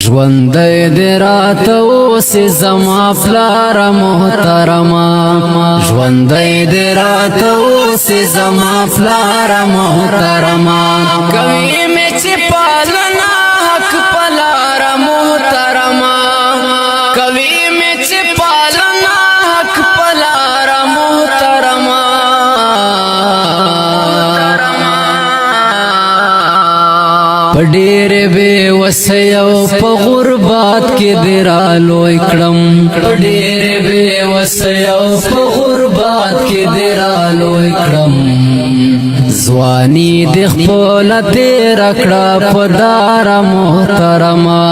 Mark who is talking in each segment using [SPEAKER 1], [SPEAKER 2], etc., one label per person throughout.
[SPEAKER 1] ژوندی دی راته اوسې زما پلاره محترمه ژوندی دی راته اوسې زما پلاره محترمه کوي مې چې پالنه حق په لاره محترمه کوي مې چې پالنه حق په لاره محترمه په ډېرې بې وسۍ او په غربات کې دې رالوی کړم په ډېرې بې وسۍ او په غربات کې دې رالوی کړم ځواني دې خپله تېره کړه په داره محترمه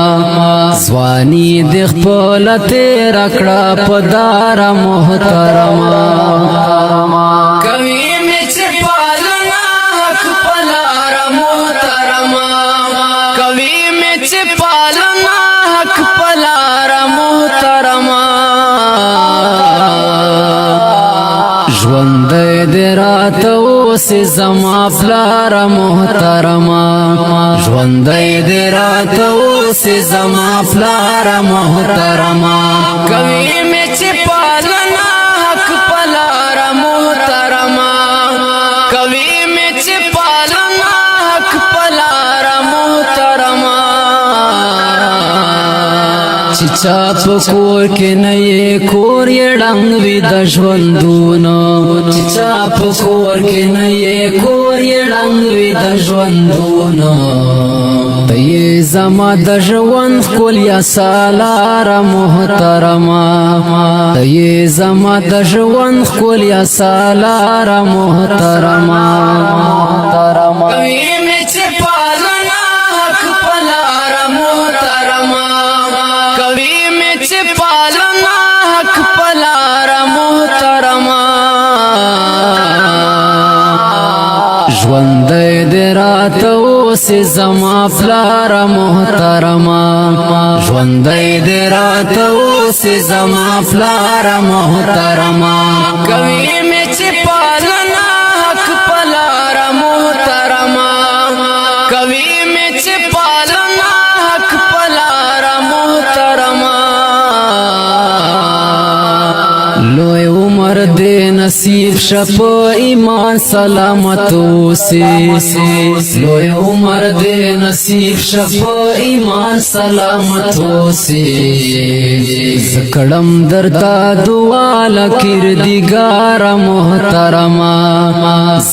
[SPEAKER 1] ځواني دې خپله تېره کړه په داره محترمه کوي مې چې پالنه حق په لاره محترمه کوي مې چې پالنه حق په لاره محترمه ژوندی دې راته اوسې زما پلاره محترمه ژوندی دې راته اوسې زما پلاره محترمه کوي مې چې پالنه حق په لاره محترمه کوي مې چې پالنه حق په لاره محترمه چې چا په کور کې نه یې کور یې ړنګ وي د ژوندونو چې چا په کور کې نه یې کور یې ړنګ وي د ژوندونو ته یې زما د ژوند ښکلیا سالاره محترمه ته یې زما د ژوند ښکلیا سالاره محترمه کوي مې چې پالنه حق په لاره محترمه کوي مې چې پالنه حق په لاره محترمه ژوندی دې راته اوسې زما پلاره محترمه ژوندی دې راته اوسې زما پلاره محترمه کوي مې چې پالنه حق په لاره محترمه کوي مې چې پالنه حق په لاره محترمه لوی عمر دې نصیب شپ ایمان سلامت اوسې لوی عمر دې نصیب شپ ایمان سلامت اوسې زکړم درتا دعا لکردګار محترمه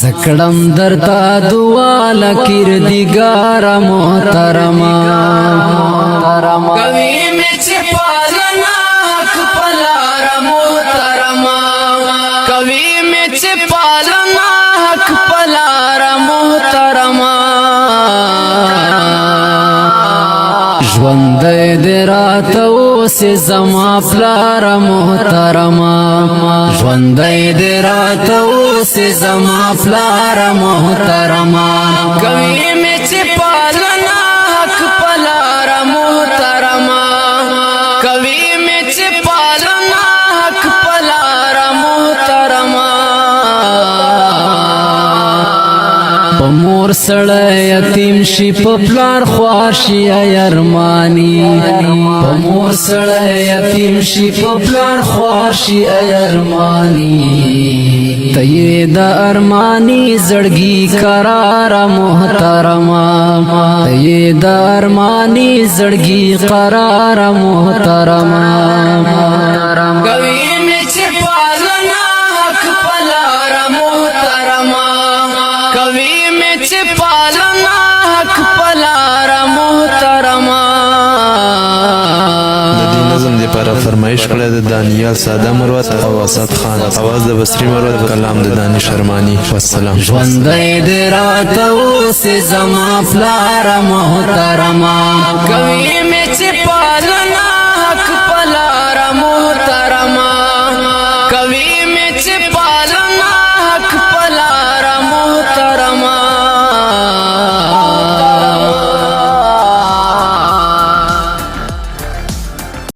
[SPEAKER 1] زکړم درتا دعا لکردګار محترمه کوي مې چې پالنه حق په لاره محترمه کوي مې چې پالنه حق په لاره محترمه ژوندی دې راته اوسې زما پلاره محترمه ژوندی دې راته اوسې زما پلاره محترمه کوي مې چې پالنه حق په لاره محترمه کوي مې چې پالنه حق په لاره محترمه په مور سړی یتیم شي په پلار خوار شي ارماني په مور سړی یتیم شي په پلار خوار شي ارماني ته یې د ارماني زړګي قراره محترمه ته یې د ارماني زړګي قراره محترمه کوي مې چې پالنه حق په لاره محترمه کوي مې چې پالنه حق په لاره محترمه
[SPEAKER 2] د دې نظم دپاره فرمایش کړی د دانیال ساده مروت او اسد خان اواز د بصري مروت کلام د دانش ارماني والسلام
[SPEAKER 1] ژوندی دې راته اوسې زما پلاره محترمه کوي مې چې پالنه حق په لاره محترمه